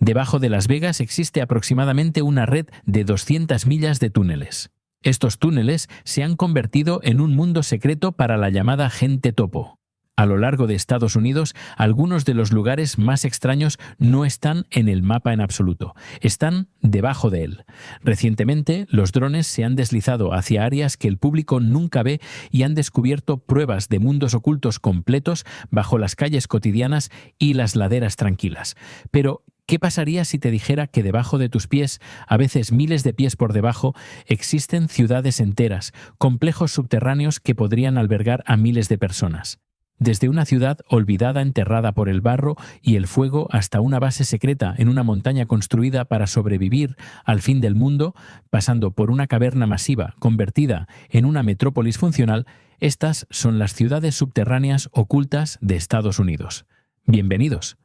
Debajo de Las Vegas existe aproximadamente una red de 200 millas de túneles. Estos túneles se han convertido en un mundo secreto para la llamada gente topo. A lo largo de Estados Unidos, algunos de los lugares más extraños no están en el mapa en absoluto, están debajo de él. Recientemente, los drones se han deslizado hacia áreas que el público nunca ve y han descubierto pruebas de mundos ocultos completos bajo las calles cotidianas y las laderas tranquilas. Pero, ¿qué pasaría si te dijera que debajo de tus pies, a veces miles de pies por debajo, existen ciudades enteras, complejos subterráneos que podrían albergar a miles de personas? Desde una ciudad olvidada enterrada por el barro y el fuego hasta una base secreta en una montaña construida para sobrevivir al fin del mundo, pasando por una caverna masiva convertida en una metrópolis funcional, estas son las ciudades subterráneas ocultas de Estados Unidos. Bienvenidos.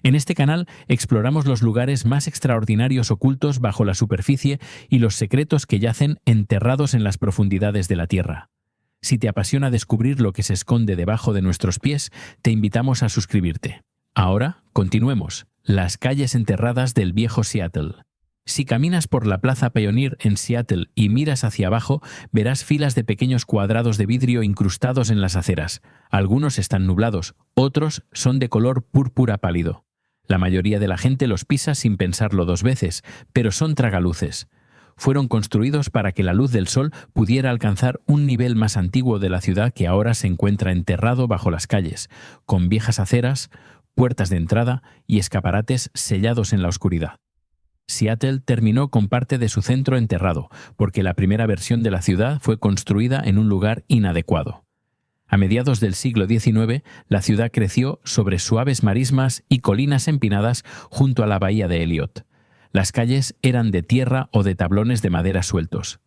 En este canal exploramos los lugares más extraordinarios ocultos bajo la superficie y los secretos que yacen enterrados en las profundidades de la Tierra. Si te apasiona descubrir lo que se esconde debajo de nuestros pies, te invitamos a suscribirte. Ahora, continuemos. Las calles enterradas del viejo Seattle. Si caminas por la Plaza Pioneer en Seattle y miras hacia abajo, verás filas de pequeños cuadrados de vidrio incrustados en las aceras. Algunos están nublados, otros son de color púrpura pálido. La mayoría de la gente los pisa sin pensarlo dos veces, pero son tragaluces. Fueron construidos para que la luz del sol pudiera alcanzar un nivel más antiguo de la ciudad que ahora se encuentra enterrado bajo las calles, con viejas aceras, puertas de entrada y escaparates sellados en la oscuridad. Seattle terminó con parte de su centro enterrado, porque la primera versión de la ciudad fue construida en un lugar inadecuado. A mediados del siglo XIX, la ciudad creció sobre suaves marismas y colinas empinadas junto a la bahía de Elliott. Las calles eran de tierra o de tablones de madera sueltos.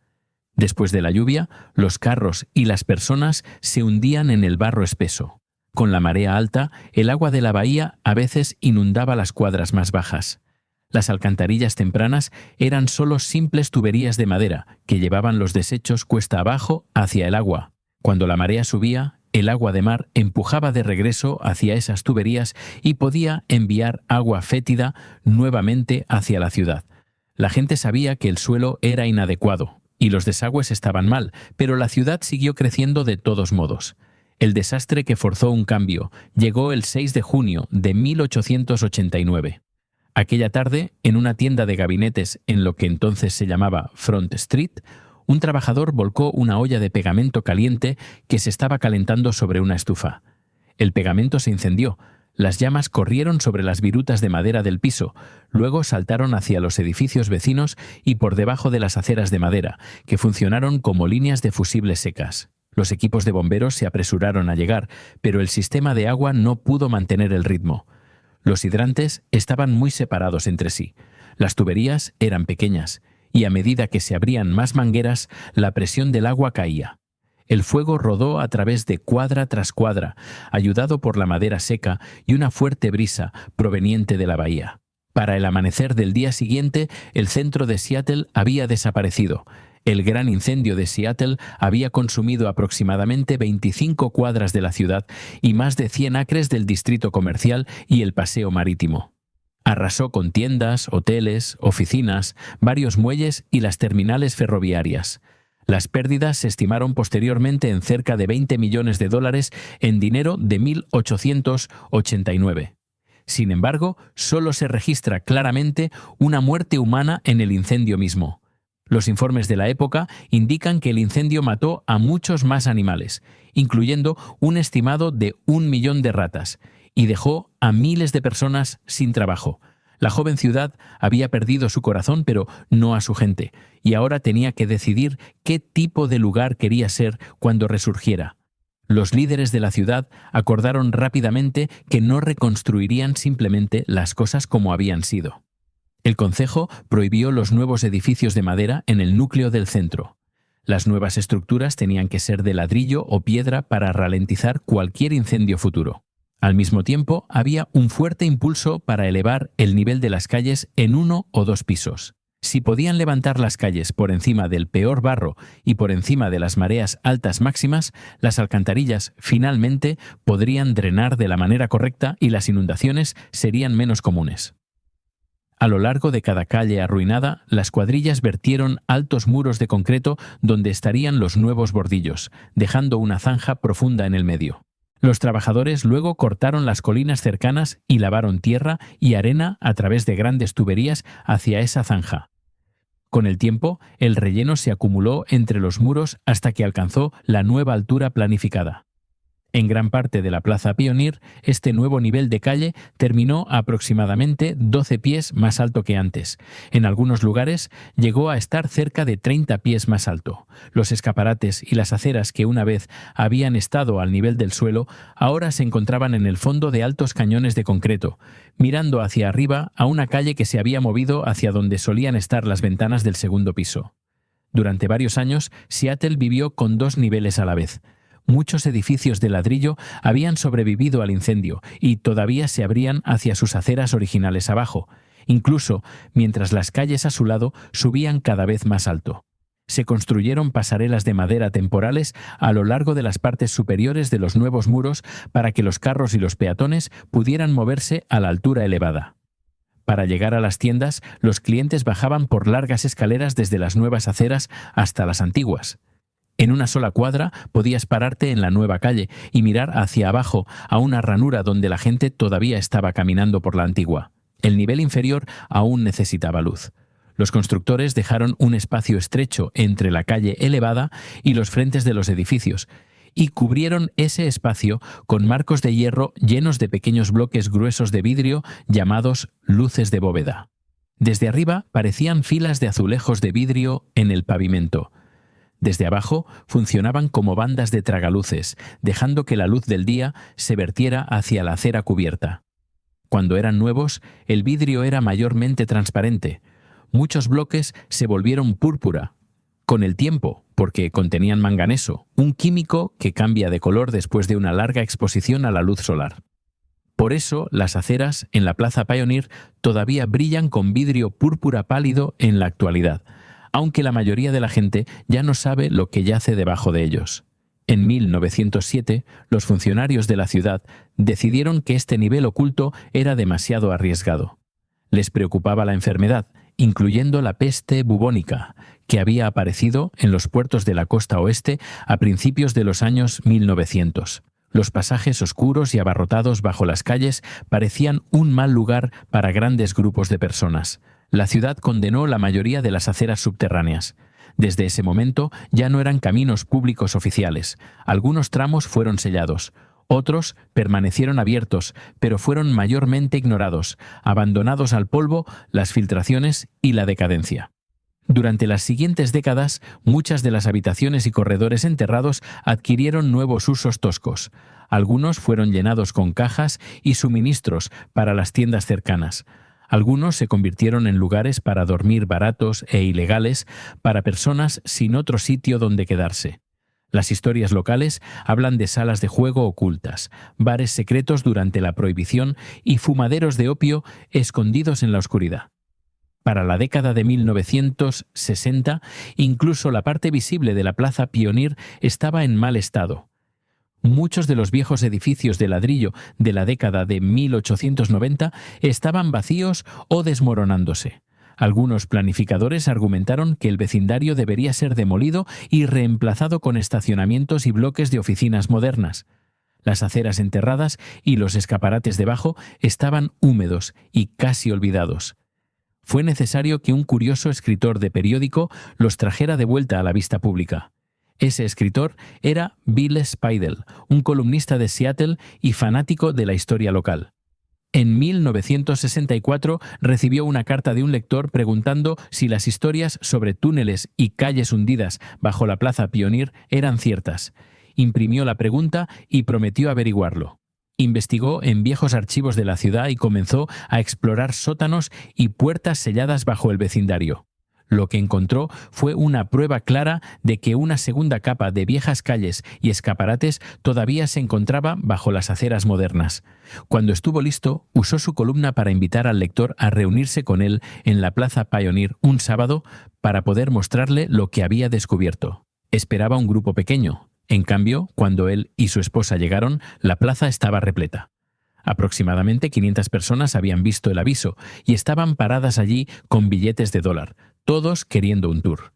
Después de la lluvia, los carros y las personas se hundían en el barro espeso. Con la marea alta, el agua de la bahía a veces inundaba las cuadras más bajas. Las alcantarillas tempranas eran solo simples tuberías de madera que llevaban los desechos cuesta abajo hacia el agua. Cuando la marea subía, el agua de mar empujaba de regreso hacia esas tuberías y podía enviar agua fétida nuevamente hacia la ciudad. La gente sabía que el suelo era inadecuado y los desagües estaban mal, pero la ciudad siguió creciendo de todos modos. El desastre que forzó un cambio llegó el 6 de junio de 1889. Aquella tarde, en una tienda de gabinetes en lo que entonces se llamaba Front Street, un trabajador volcó una olla de pegamento caliente que se estaba calentando sobre una estufa. El pegamento se incendió, las llamas corrieron sobre las virutas de madera del piso, luego saltaron hacia los edificios vecinos y por debajo de las aceras de madera, que funcionaron como líneas de fusibles secas. Los equipos de bomberos se apresuraron a llegar, pero el sistema de agua no pudo mantener el ritmo. Los hidrantes estaban muy separados entre sí. Las tuberías eran pequeñas, y a medida que se abrían más mangueras, la presión del agua caía. El fuego rodó a través de cuadra tras cuadra, ayudado por la madera seca y una fuerte brisa proveniente de la bahía. Para el amanecer del día siguiente, el centro de Seattle había desaparecido. El gran incendio de Seattle había consumido aproximadamente 25 cuadras de la ciudad y más de 100 acres del distrito comercial y el paseo marítimo. Arrasó con tiendas, hoteles, oficinas, varios muelles y las terminales ferroviarias. Las pérdidas se estimaron posteriormente en cerca de $20 millones en dinero de 1889. Sin embargo, solo se registra claramente una muerte humana en el incendio mismo. Los informes de la época indican que el incendio mató a muchos más animales, incluyendo un estimado de 1 millón de ratas, y dejó a miles de personas sin trabajo. La joven ciudad había perdido su corazón, pero no a su gente, y ahora tenía que decidir qué tipo de lugar quería ser cuando resurgiera. Los líderes de la ciudad acordaron rápidamente que no reconstruirían simplemente las cosas como habían sido. El concejo prohibió los nuevos edificios de madera en el núcleo del centro. Las nuevas estructuras tenían que ser de ladrillo o piedra para ralentizar cualquier incendio futuro. Al mismo tiempo, había un fuerte impulso para elevar el nivel de las calles en 1 o 2 pisos. Si podían levantar las calles por encima del peor barro y por encima de las mareas altas máximas, las alcantarillas finalmente podrían drenar de la manera correcta y las inundaciones serían menos comunes. A lo largo de cada calle arruinada, las cuadrillas vertieron altos muros de concreto donde estarían los nuevos bordillos, dejando una zanja profunda en el medio. Los trabajadores luego cortaron las colinas cercanas y lavaron tierra y arena a través de grandes tuberías hacia esa zanja. Con el tiempo, el relleno se acumuló entre los muros hasta que alcanzó la nueva altura planificada. En gran parte de la Plaza Pioneer, este nuevo nivel de calle terminó aproximadamente 12 pies más alto que antes. En algunos lugares llegó a estar cerca de 30 pies más alto. Los escaparates y las aceras que una vez habían estado al nivel del suelo, ahora se encontraban en el fondo de altos cañones de concreto, mirando hacia arriba a una calle que se había movido hacia donde solían estar las ventanas del segundo piso. Durante varios años, Seattle vivió con dos niveles a la vez. Muchos edificios de ladrillo habían sobrevivido al incendio y todavía se abrían hacia sus aceras originales abajo, incluso mientras las calles a su lado subían cada vez más alto. Se construyeron pasarelas de madera temporales a lo largo de las partes superiores de los nuevos muros para que los carros y los peatones pudieran moverse a la altura elevada. Para llegar a las tiendas, los clientes bajaban por largas escaleras desde las nuevas aceras hasta las antiguas. En una sola cuadra podías pararte en la nueva calle y mirar hacia abajo a una ranura donde la gente todavía estaba caminando por la antigua. El nivel inferior aún necesitaba luz. Los constructores dejaron un espacio estrecho entre la calle elevada y los frentes de los edificios, y cubrieron ese espacio con marcos de hierro llenos de pequeños bloques gruesos de vidrio llamados luces de bóveda. Desde arriba parecían filas de azulejos de vidrio en el pavimento. Desde abajo funcionaban como bandas de tragaluces, dejando que la luz del día se vertiera hacia la acera cubierta. Cuando eran nuevos, el vidrio era mayormente transparente. Muchos bloques se volvieron púrpura, con el tiempo, porque contenían manganeso, un químico que cambia de color después de una larga exposición a la luz solar. Por eso, las aceras en la Plaza Pioneer todavía brillan con vidrio púrpura pálido en la actualidad, aunque la mayoría de la gente ya no sabe lo que yace debajo de ellos. En 1907, los funcionarios de la ciudad decidieron que este nivel oculto era demasiado arriesgado. Les preocupaba la enfermedad, incluyendo la peste bubónica, que había aparecido en los puertos de la costa oeste a principios de los años 1900. Los pasajes oscuros y abarrotados bajo las calles parecían un mal lugar para grandes grupos de personas. La ciudad condenó la mayoría de las aceras subterráneas. Desde ese momento ya no eran caminos públicos oficiales. Algunos tramos fueron sellados. Otros permanecieron abiertos, pero fueron mayormente ignorados, abandonados al polvo, las filtraciones y la decadencia. Durante las siguientes décadas, muchas de las habitaciones y corredores enterrados adquirieron nuevos usos toscos. Algunos fueron llenados con cajas y suministros para las tiendas cercanas. Algunos se convirtieron en lugares para dormir baratos e ilegales para personas sin otro sitio donde quedarse. Las historias locales hablan de salas de juego ocultas, bares secretos durante la prohibición y fumaderos de opio escondidos en la oscuridad. Para la década de 1960, incluso la parte visible de la Plaza Pioneer estaba en mal estado. Muchos de los viejos edificios de ladrillo de la década de 1890 estaban vacíos o desmoronándose. Algunos planificadores argumentaron que el vecindario debería ser demolido y reemplazado con estacionamientos y bloques de oficinas modernas. Las aceras enterradas y los escaparates debajo estaban húmedos y casi olvidados. Fue necesario que un curioso escritor de periódico los trajera de vuelta a la vista pública. Ese escritor era Bill Speidel, un columnista de Seattle y fanático de la historia local. En 1964 recibió una carta de un lector preguntando si las historias sobre túneles y calles hundidas bajo la Plaza Pioneer eran ciertas. Imprimió la pregunta y prometió averiguarlo. Investigó en viejos archivos de la ciudad y comenzó a explorar sótanos y puertas selladas bajo el vecindario. Lo que encontró fue una prueba clara de que una segunda capa de viejas calles y escaparates todavía se encontraba bajo las aceras modernas. Cuando estuvo listo, usó su columna para invitar al lector a reunirse con él en la Plaza Pioneer un sábado para poder mostrarle lo que había descubierto. Esperaba un grupo pequeño. En cambio, cuando él y su esposa llegaron, la plaza estaba repleta. Aproximadamente 500 personas habían visto el aviso y estaban paradas allí con billetes de $1, todos queriendo un tour.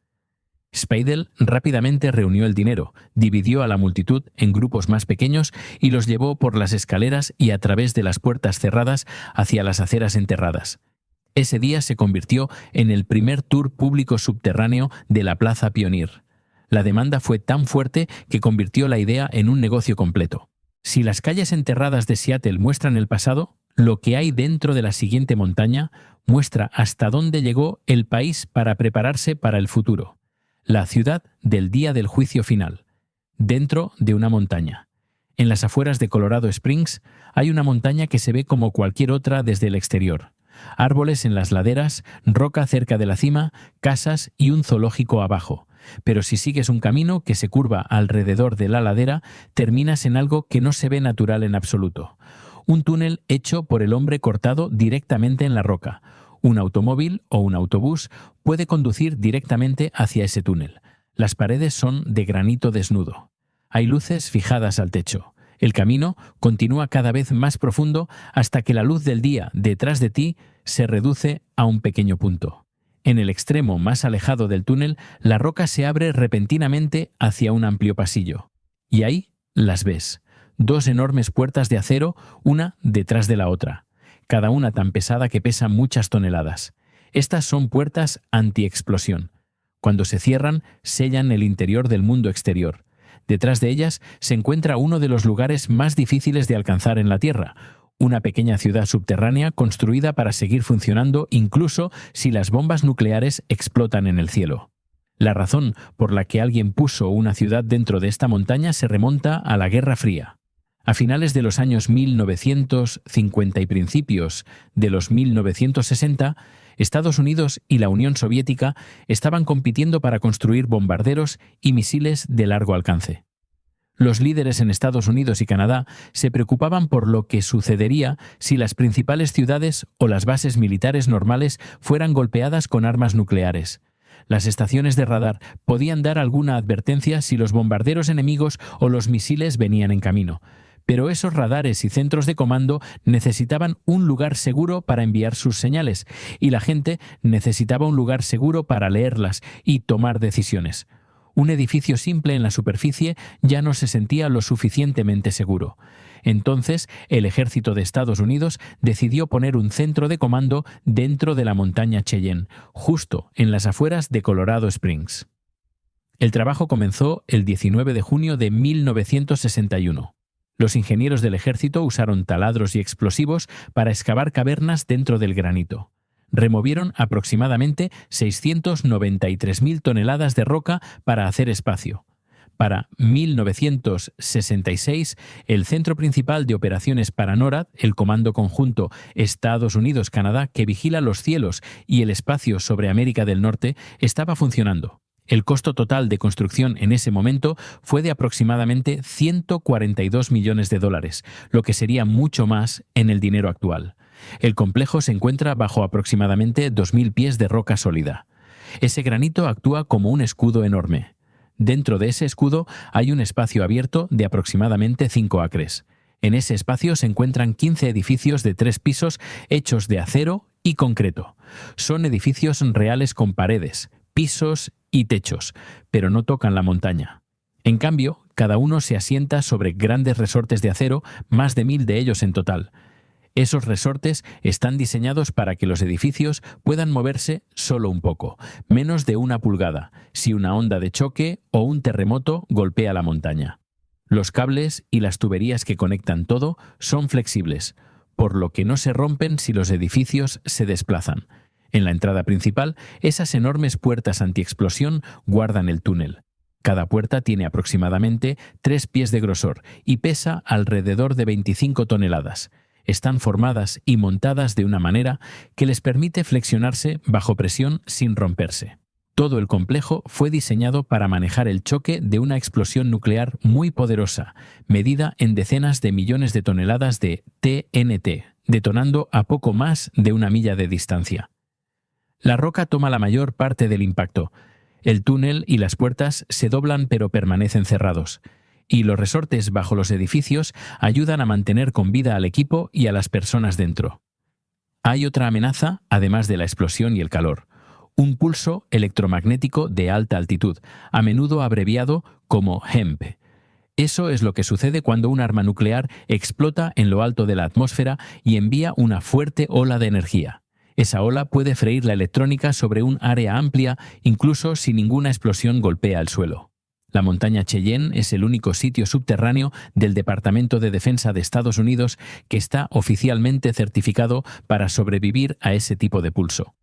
Speidel rápidamente reunió el dinero, dividió a la multitud en grupos más pequeños y los llevó por las escaleras y a través de las puertas cerradas hacia las aceras enterradas. Ese día se convirtió en el primer tour público subterráneo de la Plaza Pioneer. La demanda fue tan fuerte que convirtió la idea en un negocio completo. Si las calles enterradas de Seattle muestran el pasado, lo que hay dentro de la siguiente montaña muestra hasta dónde llegó el país para prepararse para el futuro. La ciudad del día del juicio final, dentro de una montaña. En las afueras de Colorado Springs hay una montaña que se ve como cualquier otra desde el exterior. Árboles en las laderas, roca cerca de la cima, casas y un zoológico abajo. Pero si sigues un camino que se curva alrededor de la ladera, terminas en algo que no se ve natural en absoluto. Un túnel hecho por el hombre cortado directamente en la roca. Un automóvil o un autobús puede conducir directamente hacia ese túnel. Las paredes son de granito desnudo. Hay luces fijadas al techo. El camino continúa cada vez más profundo hasta que la luz del día detrás de ti se reduce a un pequeño punto. En el extremo más alejado del túnel, la roca se abre repentinamente hacia un amplio pasillo. Y ahí las ves. 2 enormes puertas de acero, una detrás de la otra. Cada una tan pesada que pesa muchas toneladas. Estas son puertas antiexplosión. Cuando se cierran, sellan el interior del mundo exterior. Detrás de ellas se encuentra uno de los lugares más difíciles de alcanzar en la Tierra, una pequeña ciudad subterránea construida para seguir funcionando incluso si las bombas nucleares explotan en el cielo. La razón por la que alguien puso una ciudad dentro de esta montaña se remonta a la Guerra Fría. A finales de los años 1950 y principios de los 1960, Estados Unidos y la Unión Soviética estaban compitiendo para construir bombarderos y misiles de largo alcance. Los líderes en Estados Unidos y Canadá se preocupaban por lo que sucedería si las principales ciudades o las bases militares normales fueran golpeadas con armas nucleares. Las estaciones de radar podían dar alguna advertencia si los bombarderos enemigos o los misiles venían en camino. Pero esos radares y centros de comando necesitaban un lugar seguro para enviar sus señales, y la gente necesitaba un lugar seguro para leerlas y tomar decisiones. Un edificio simple en la superficie ya no se sentía lo suficientemente seguro. Entonces, el ejército de Estados Unidos decidió poner un centro de comando dentro de la montaña Cheyenne, justo en las afueras de Colorado Springs. El trabajo comenzó el 19 de junio de 1961. Los ingenieros del ejército usaron taladros y explosivos para excavar cavernas dentro del granito. Removieron aproximadamente 693.000 toneladas de roca para hacer espacio. Para 1966, el Centro Principal de Operaciones para NORAD, el Comando Conjunto Estados Unidos-Canadá que vigila los cielos y el espacio sobre América del Norte, estaba funcionando. El costo total de construcción en ese momento fue de aproximadamente $142 millones, lo que sería mucho más en el dinero actual. El complejo se encuentra bajo aproximadamente 2.000 pies de roca sólida. Ese granito actúa como un escudo enorme. Dentro de ese escudo hay un espacio abierto de aproximadamente 5 acres. En ese espacio se encuentran 15 edificios de 3 pisos hechos de acero y concreto. Son edificios reales con paredes, pisos y techos, pero no tocan la montaña. En cambio, cada uno se asienta sobre grandes resortes de acero, más de 1.000 de ellos en total. Esos resortes están diseñados para que los edificios puedan moverse solo un poco, menos de 1 pulgada, si una onda de choque o un terremoto golpea la montaña. Los cables y las tuberías que conectan todo son flexibles, por lo que no se rompen si los edificios se desplazan. En la entrada principal, esas enormes puertas antiexplosión guardan el túnel. Cada puerta tiene aproximadamente 3 pies de grosor y pesa alrededor de 25 toneladas. Están formadas y montadas de una manera que les permite flexionarse bajo presión sin romperse. Todo el complejo fue diseñado para manejar el choque de una explosión nuclear muy poderosa, medida en decenas de millones de toneladas de TNT, detonando a poco más de 1 milla de distancia. La roca toma la mayor parte del impacto. El túnel y las puertas se doblan pero permanecen cerrados. Y los resortes bajo los edificios ayudan a mantener con vida al equipo y a las personas dentro. Hay otra amenaza, además de la explosión y el calor: un pulso electromagnético de alta altitud, a menudo abreviado como HEMP. Eso es lo que sucede cuando un arma nuclear explota en lo alto de la atmósfera y envía una fuerte ola de energía. Esa ola puede freír la electrónica sobre un área amplia, incluso si ninguna explosión golpea el suelo. La montaña Cheyenne es el único sitio subterráneo del Departamento de Defensa de Estados Unidos que está oficialmente certificado para sobrevivir a ese tipo de pulso.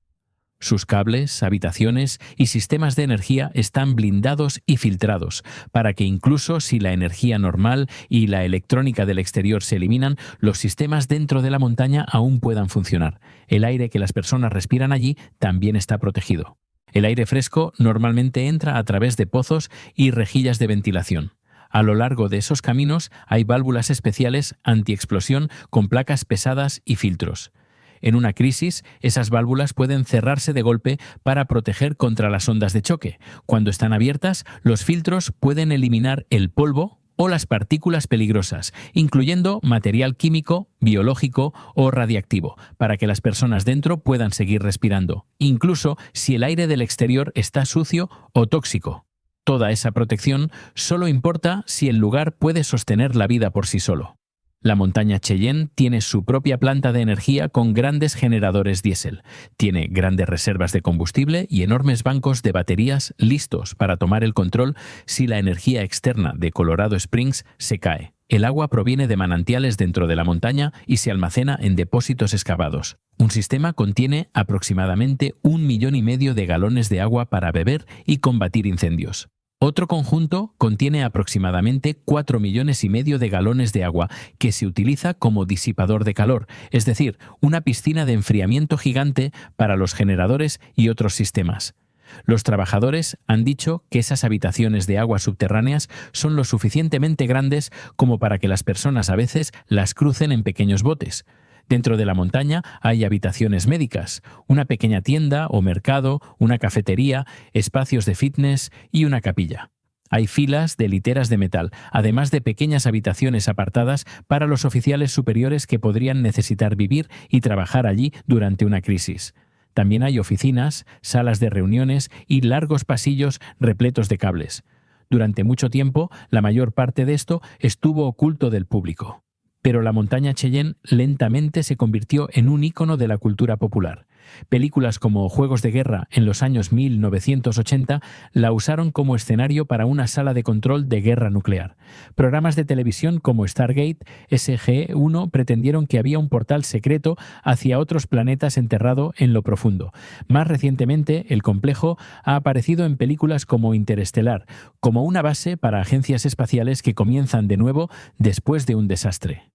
Sus cables, habitaciones y sistemas de energía están blindados y filtrados para que incluso si la energía normal y la electrónica del exterior se eliminan, los sistemas dentro de la montaña aún puedan funcionar. El aire que las personas respiran allí también está protegido. El aire fresco normalmente entra a través de pozos y rejillas de ventilación. A lo largo de esos caminos hay válvulas especiales antiexplosión con placas pesadas y filtros. En una crisis, esas válvulas pueden cerrarse de golpe para proteger contra las ondas de choque. Cuando están abiertas, los filtros pueden eliminar el polvo o las partículas peligrosas, incluyendo material químico, biológico o radiactivo, para que las personas dentro puedan seguir respirando, incluso si el aire del exterior está sucio o tóxico. Toda esa protección solo importa si el lugar puede sostener la vida por sí solo. La montaña Cheyenne tiene su propia planta de energía con grandes generadores diésel. Tiene grandes reservas de combustible y enormes bancos de baterías listos para tomar el control si la energía externa de Colorado Springs se cae. El agua proviene de manantiales dentro de la montaña y se almacena en depósitos excavados. Un sistema contiene aproximadamente 1,5 millones de galones de agua para beber y combatir incendios. Otro conjunto contiene aproximadamente 4,5 millones de galones de agua que se utiliza como disipador de calor, es decir, una piscina de enfriamiento gigante para los generadores y otros sistemas. Los trabajadores han dicho que esas habitaciones de agua subterráneas son lo suficientemente grandes como para que las personas a veces las crucen en pequeños botes. Dentro de la montaña hay habitaciones médicas, una pequeña tienda o mercado, una cafetería, espacios de fitness y una capilla. Hay filas de literas de metal, además de pequeñas habitaciones apartadas para los oficiales superiores que podrían necesitar vivir y trabajar allí durante una crisis. También hay oficinas, salas de reuniones y largos pasillos repletos de cables. Durante mucho tiempo, la mayor parte de esto estuvo oculto del público. Pero la montaña Cheyenne lentamente se convirtió en un ícono de la cultura popular. Películas como Juegos de Guerra en los años 1980 la usaron como escenario para una sala de control de guerra nuclear. Programas de televisión como Stargate SG-1 pretendieron que había un portal secreto hacia otros planetas enterrado en lo profundo. Más recientemente, el complejo ha aparecido en películas como Interestelar, como una base para agencias espaciales que comienzan de nuevo después de un desastre.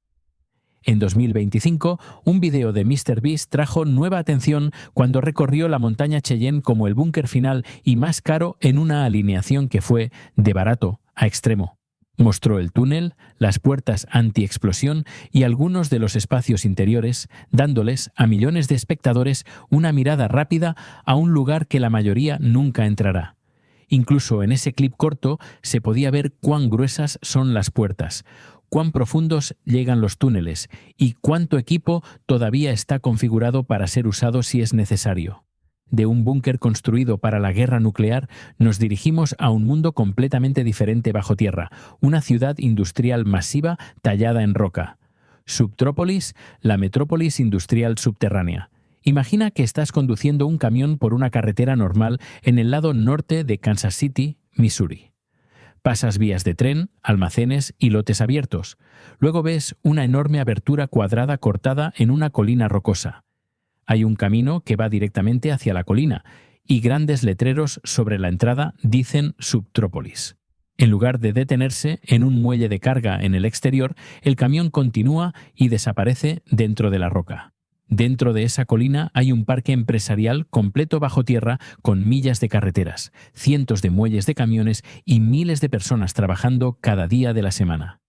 En 2025, un video de MrBeast trajo nueva atención cuando recorrió la montaña Cheyenne como el búnker final y más caro en una alineación que fue de barato a extremo. Mostró el túnel, las puertas anti-explosión y algunos de los espacios interiores, dándoles a millones de espectadores una mirada rápida a un lugar que la mayoría nunca entrará. Incluso en ese clip corto se podía ver cuán gruesas son las puertas, cuán profundos llegan los túneles y cuánto equipo todavía está configurado para ser usado si es necesario. De un búnker construido para la guerra nuclear, nos dirigimos a un mundo completamente diferente bajo tierra, una ciudad industrial masiva tallada en roca. Subtrópolis, la metrópolis industrial subterránea. Imagina que estás conduciendo un camión por una carretera normal en el lado norte de Kansas City, Missouri. Pasas vías de tren, almacenes y lotes abiertos. Luego ves una enorme abertura cuadrada cortada en una colina rocosa. Hay un camino que va directamente hacia la colina y grandes letreros sobre la entrada dicen Subtrópolis. En lugar de detenerse en un muelle de carga en el exterior, el camión continúa y desaparece dentro de la roca. Dentro de esa colina hay un parque empresarial completo bajo tierra con millas de carreteras, cientos de muelles de camiones y miles de personas trabajando cada día de la semana.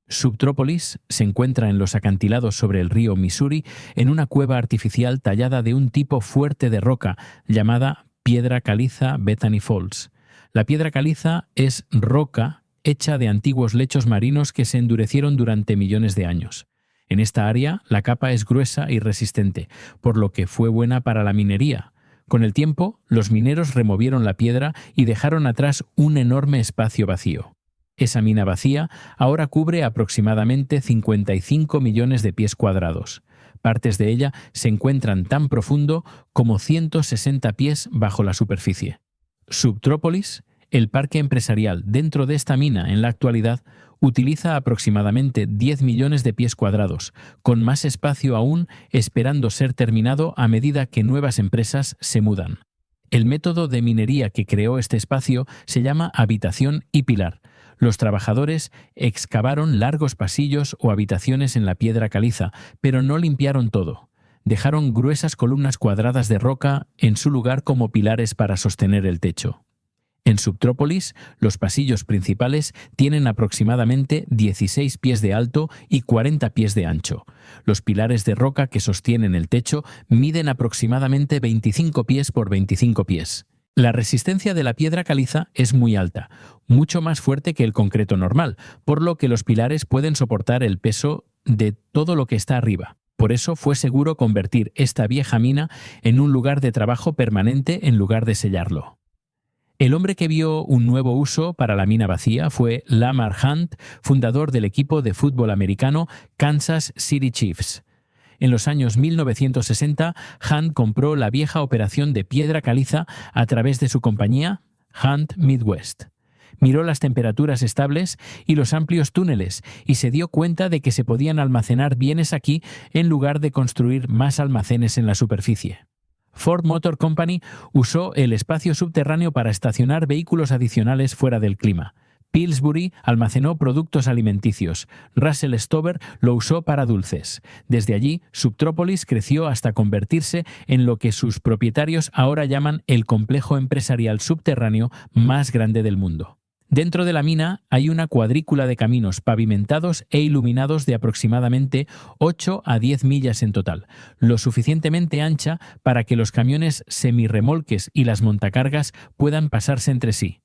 Subtrópolis se encuentra en los acantilados sobre el río Missouri en una cueva artificial tallada de un tipo fuerte de roca llamada piedra caliza Bethany Falls. La piedra caliza es roca hecha de antiguos lechos marinos que se endurecieron durante millones de años. En esta área, la capa es gruesa y resistente, por lo que fue buena para la minería. Con el tiempo, los mineros removieron la piedra y dejaron atrás un enorme espacio vacío. Esa mina vacía ahora cubre aproximadamente 55 millones de pies cuadrados. Partes de ella se encuentran tan profundo como 160 pies bajo la superficie. Subtrópolis, el parque empresarial dentro de esta mina en la actualidad, utiliza aproximadamente 10 millones de pies cuadrados, con más espacio aún esperando ser terminado a medida que nuevas empresas se mudan. El método de minería que creó este espacio se llama habitación y pilar. Los trabajadores excavaron largos pasillos o habitaciones en la piedra caliza, pero no limpiaron todo. Dejaron gruesas columnas cuadradas de roca en su lugar como pilares para sostener el techo. En Subtrópolis, los pasillos principales tienen aproximadamente 16 pies de alto y 40 pies de ancho. Los pilares de roca que sostienen el techo miden aproximadamente 25 pies por 25 pies. La resistencia de la piedra caliza es muy alta, mucho más fuerte que el concreto normal, por lo que los pilares pueden soportar el peso de todo lo que está arriba. Por eso fue seguro convertir esta vieja mina en un lugar de trabajo permanente en lugar de sellarlo. El hombre que vio un nuevo uso para la mina vacía fue Lamar Hunt, fundador del equipo de fútbol americano Kansas City Chiefs. En los años 1960, Hunt compró la vieja operación de piedra caliza a través de su compañía Hunt Midwest. Miró las temperaturas estables y los amplios túneles y se dio cuenta de que se podían almacenar bienes aquí en lugar de construir más almacenes en la superficie. Ford Motor Company usó el espacio subterráneo para estacionar vehículos adicionales fuera del clima. Pillsbury almacenó productos alimenticios. Russell Stover lo usó para dulces. Desde allí, Subtrópolis creció hasta convertirse en lo que sus propietarios ahora llaman el complejo empresarial subterráneo más grande del mundo. Dentro de la mina hay una cuadrícula de caminos pavimentados e iluminados de aproximadamente 8 a 10 millas en total, lo suficientemente ancha para que los camiones semirremolques y las montacargas puedan pasarse entre sí.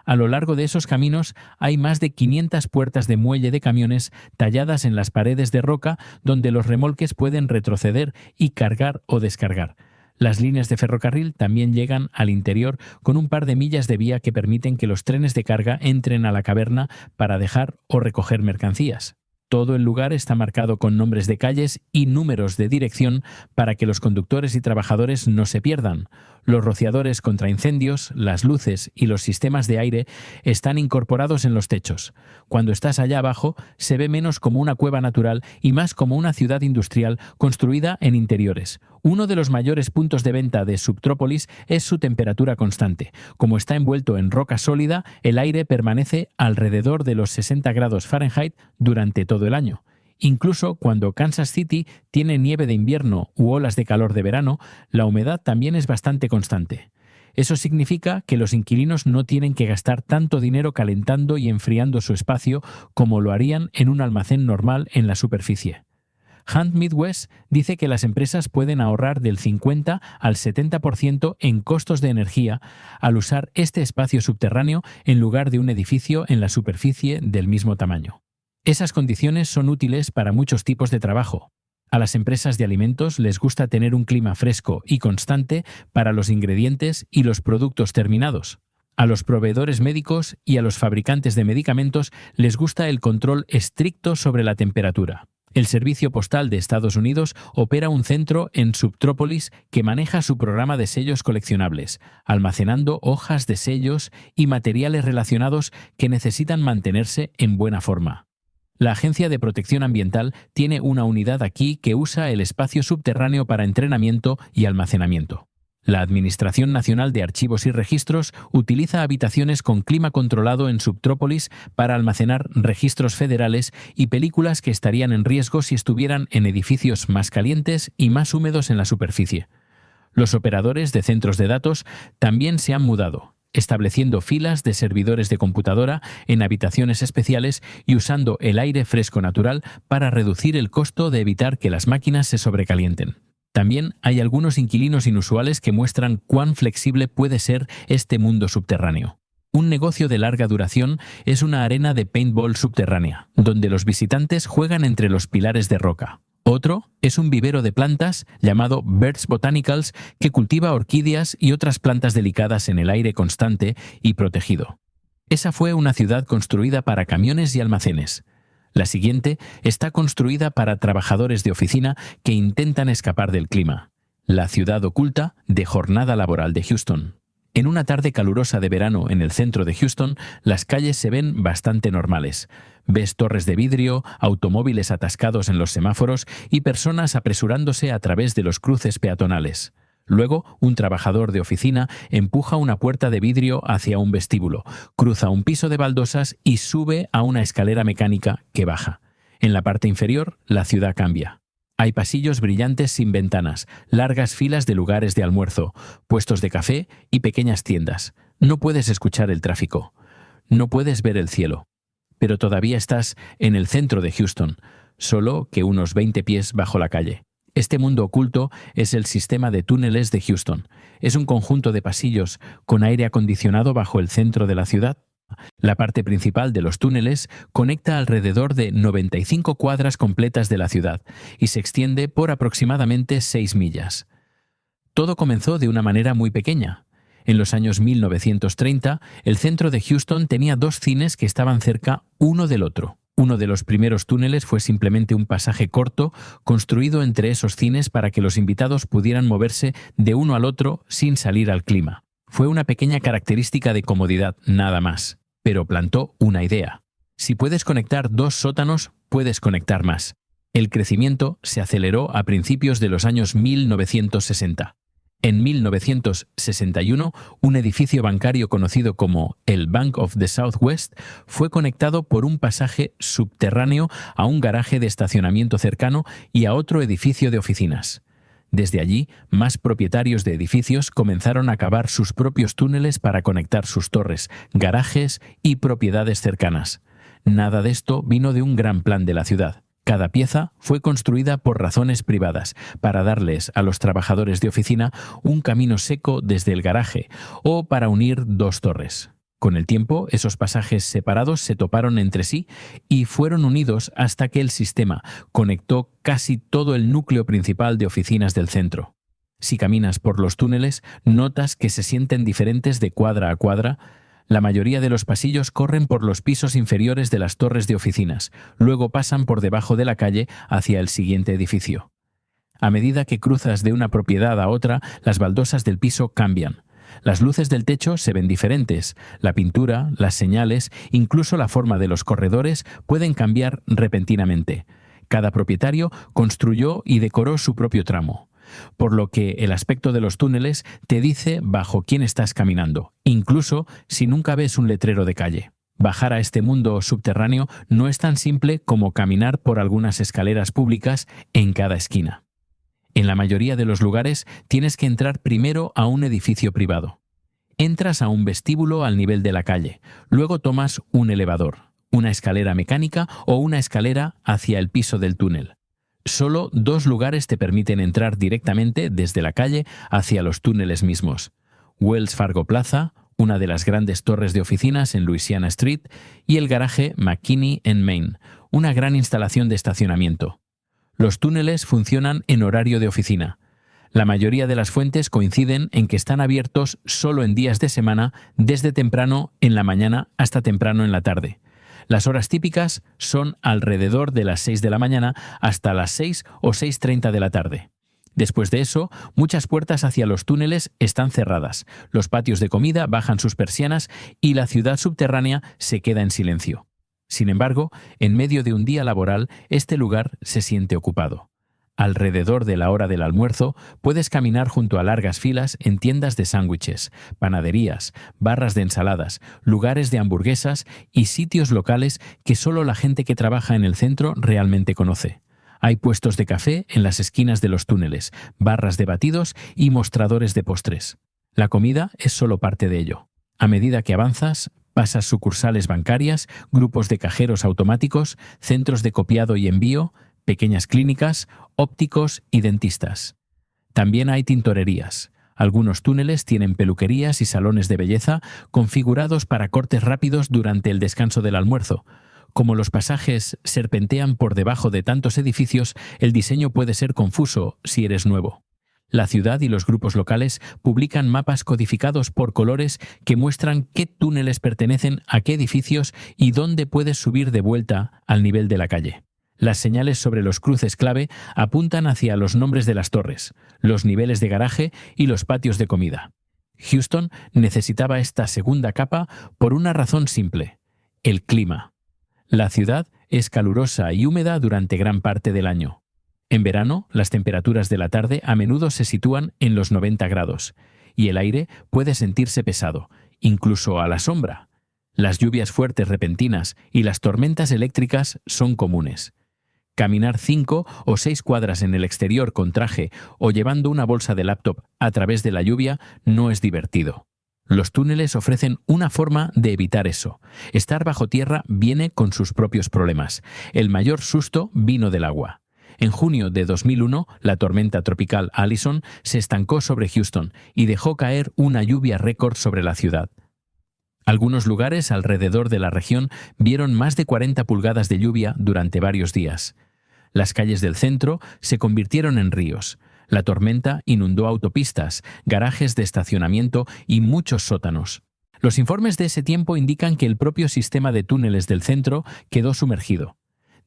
A lo largo de esos caminos hay más de 500 puertas de muelle de camiones talladas en las paredes de roca donde los remolques pueden retroceder y cargar o descargar. Las líneas de ferrocarril también llegan al interior con un par de millas de vía que permiten que los trenes de carga entren a la caverna para dejar o recoger mercancías. Todo el lugar está marcado con nombres de calles y números de dirección para que los conductores y trabajadores no se pierdan. Los rociadores contra incendios, las luces y los sistemas de aire están incorporados en los techos. Cuando estás allá abajo, se ve menos como una cueva natural y más como una ciudad industrial construida en interiores. Uno de los mayores puntos de venta de Subtrópolis es su temperatura constante. Como está envuelto en roca sólida, el aire permanece alrededor de los 60 grados Fahrenheit durante todo el año. Incluso cuando Kansas City tiene nieve de invierno u olas de calor de verano, la humedad también es bastante constante. Eso significa que los inquilinos no tienen que gastar tanto dinero calentando y enfriando su espacio como lo harían en un almacén normal en la superficie. Hunt Midwest dice que las empresas pueden ahorrar del 50 al 70% en costos de energía al usar este espacio subterráneo en lugar de un edificio en la superficie del mismo tamaño. Esas condiciones son útiles para muchos tipos de trabajo. A las empresas de alimentos les gusta tener un clima fresco y constante para los ingredientes y los productos terminados. A los proveedores médicos y a los fabricantes de medicamentos les gusta el control estricto sobre la temperatura. El Servicio Postal de Estados Unidos opera un centro en Subtrópolis que maneja su programa de sellos coleccionables, almacenando hojas de sellos y materiales relacionados que necesitan mantenerse en buena forma. La Agencia de Protección Ambiental tiene una unidad aquí que usa el espacio subterráneo para entrenamiento y almacenamiento. La Administración Nacional de Archivos y Registros utiliza habitaciones con clima controlado en Subtrópolis para almacenar registros federales y películas que estarían en riesgo si estuvieran en edificios más calientes y más húmedos en la superficie. Los operadores de centros de datos también se han mudado, estableciendo filas de servidores de computadora en habitaciones especiales y usando el aire fresco natural para reducir el costo de evitar que las máquinas se sobrecalienten. También hay algunos inquilinos inusuales que muestran cuán flexible puede ser este mundo subterráneo. Un negocio de larga duración es una arena de paintball subterránea, donde los visitantes juegan entre los pilares de roca. Otro es un vivero de plantas llamado Birds Botanicals que cultiva orquídeas y otras plantas delicadas en el aire constante y protegido. Esa fue una ciudad construida para camiones y almacenes. La siguiente está construida para trabajadores de oficina que intentan escapar del clima. La ciudad oculta de jornada laboral de Houston. En una tarde calurosa de verano en el centro de Houston, las calles se ven bastante normales. Ves torres de vidrio, automóviles atascados en los semáforos y personas apresurándose a través de los cruces peatonales. Luego, un trabajador de oficina empuja una puerta de vidrio hacia un vestíbulo, cruza un piso de baldosas y sube a una escalera mecánica que baja. En la parte inferior, la ciudad cambia. Hay pasillos brillantes sin ventanas, largas filas de lugares de almuerzo, puestos de café y pequeñas tiendas. No puedes escuchar el tráfico. No puedes ver el cielo. Pero todavía estás en el centro de Houston, solo que unos 20 pies bajo la calle. Este mundo oculto es el sistema de túneles de Houston. Es un conjunto de pasillos con aire acondicionado bajo el centro de la ciudad. La parte principal de los túneles conecta alrededor de 95 cuadras completas de la ciudad y se extiende por aproximadamente 6 millas. Todo comenzó de una manera muy pequeña. En los años 1930, el centro de Houston tenía 2 cines que estaban cerca uno del otro. Uno de los primeros túneles fue simplemente un pasaje corto construido entre esos cines para que los invitados pudieran moverse de uno al otro sin salir al clima. Fue una pequeña característica de comodidad, nada más. Pero plantó una idea. Si puedes conectar 2 sótanos, puedes conectar más. El crecimiento se aceleró a principios de los años 1960. En 1961, un edificio bancario conocido como el Bank of the Southwest fue conectado por un pasaje subterráneo a un garaje de estacionamiento cercano y a otro edificio de oficinas. Desde allí, más propietarios de edificios comenzaron a cavar sus propios túneles para conectar sus torres, garajes y propiedades cercanas. Nada de esto vino de un gran plan de la ciudad. Cada pieza fue construida por razones privadas, para darles a los trabajadores de oficina un camino seco desde el garaje o para unir 2 torres. Con el tiempo, esos pasajes separados se toparon entre sí y fueron unidos hasta que el sistema conectó casi todo el núcleo principal de oficinas del centro. Si caminas por los túneles, notas que se sienten diferentes de cuadra a cuadra. La mayoría de los pasillos corren por los pisos inferiores de las torres de oficinas, luego pasan por debajo de la calle hacia el siguiente edificio. A medida que cruzas de una propiedad a otra, las baldosas del piso cambian. Las luces del techo se ven diferentes, la pintura, las señales, incluso la forma de los corredores pueden cambiar repentinamente. Cada propietario construyó y decoró su propio tramo, por lo que el aspecto de los túneles te dice bajo quién estás caminando, incluso si nunca ves un letrero de calle. Bajar a este mundo subterráneo no es tan simple como caminar por algunas escaleras públicas en cada esquina. En la mayoría de los lugares tienes que entrar primero a un edificio privado. Entras a un vestíbulo al nivel de la calle, luego tomas un elevador, una escalera mecánica o una escalera hacia el piso del túnel. Solo 2 lugares te permiten entrar directamente desde la calle hacia los túneles mismos: Wells Fargo Plaza, una de las grandes torres de oficinas en Louisiana Street, y el garaje McKinney en Main, una gran instalación de estacionamiento. Los túneles funcionan en horario de oficina. La mayoría de las fuentes coinciden en que están abiertos solo en días de semana, desde temprano en la mañana hasta temprano en la tarde. Las horas típicas son alrededor de las 6 de la mañana hasta las 6 o 6:30 de la tarde. Después de eso, muchas puertas hacia los túneles están cerradas, los patios de comida bajan sus persianas y la ciudad subterránea se queda en silencio. Sin embargo, en medio de un día laboral, este lugar se siente ocupado. Alrededor de la hora del almuerzo, puedes caminar junto a largas filas en tiendas de sándwiches, panaderías, barras de ensaladas, lugares de hamburguesas y sitios locales que solo la gente que trabaja en el centro realmente conoce. Hay puestos de café en las esquinas de los túneles, barras de batidos y mostradores de postres. La comida es solo parte de ello. A medida que avanzas, pasas sucursales bancarias, grupos de cajeros automáticos, centros de copiado y envío, pequeñas clínicas, ópticos y dentistas. También hay tintorerías. Algunos túneles tienen peluquerías y salones de belleza configurados para cortes rápidos durante el descanso del almuerzo. Como los pasajes serpentean por debajo de tantos edificios, el diseño puede ser confuso si eres nuevo. La ciudad y los grupos locales publican mapas codificados por colores que muestran qué túneles pertenecen a qué edificios y dónde puedes subir de vuelta al nivel de la calle. Las señales sobre los cruces clave apuntan hacia los nombres de las torres, los niveles de garaje y los patios de comida. Houston necesitaba esta segunda capa por una razón simple: el clima. La ciudad es calurosa y húmeda durante gran parte del año. En verano, las temperaturas de la tarde a menudo se sitúan en los 90 grados, y el aire puede sentirse pesado, incluso a la sombra. Las lluvias fuertes repentinas y las tormentas eléctricas son comunes. Caminar 5 o 6 cuadras en el exterior con traje o llevando una bolsa de laptop a través de la lluvia no es divertido. Los túneles ofrecen una forma de evitar eso. Estar bajo tierra viene con sus propios problemas. El mayor susto vino del agua. En junio de 2001, la tormenta tropical Allison se estancó sobre Houston y dejó caer una lluvia récord sobre la ciudad. Algunos lugares alrededor de la región vieron más de 40 pulgadas de lluvia durante varios días. Las calles del centro se convirtieron en ríos. La tormenta inundó autopistas, garajes de estacionamiento y muchos sótanos. Los informes de ese tiempo indican que el propio sistema de túneles del centro quedó sumergido.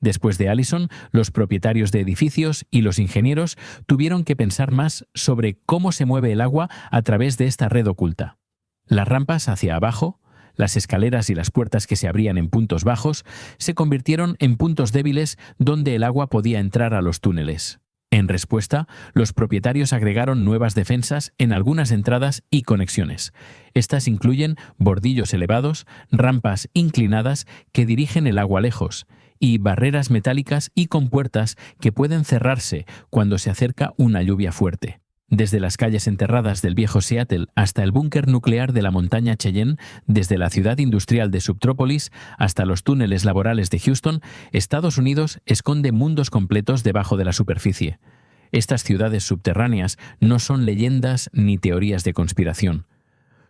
Después de Allison, los propietarios de edificios y los ingenieros tuvieron que pensar más sobre cómo se mueve el agua a través de esta red oculta. Las rampas hacia abajo, las escaleras y las puertas que se abrían en puntos bajos, se convirtieron en puntos débiles donde el agua podía entrar a los túneles. En respuesta, los propietarios agregaron nuevas defensas en algunas entradas y conexiones. Estas incluyen bordillos elevados, rampas inclinadas que dirigen el agua lejos, y barreras metálicas y compuertas que pueden cerrarse cuando se acerca una lluvia fuerte. Desde las calles enterradas del viejo Seattle hasta el búnker nuclear de la montaña Cheyenne, desde la ciudad industrial de Subtrópolis hasta los túneles laborales de Houston, Estados Unidos esconde mundos completos debajo de la superficie. Estas ciudades subterráneas no son leyendas ni teorías de conspiración.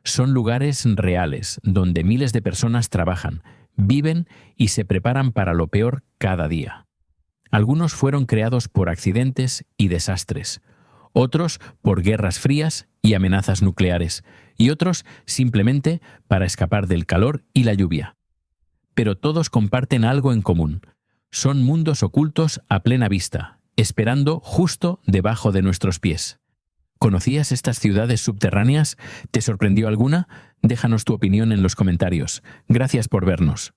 Son lugares reales donde miles de personas trabajan, viven y se preparan para lo peor cada día. Algunos fueron creados por accidentes y desastres, otros por guerras frías y amenazas nucleares, y otros simplemente para escapar del calor y la lluvia. Pero todos comparten algo en común. Son mundos ocultos a plena vista, esperando justo debajo de nuestros pies. ¿Conocías estas ciudades subterráneas? ¿Te sorprendió alguna? Déjanos tu opinión en los comentarios. Gracias por vernos.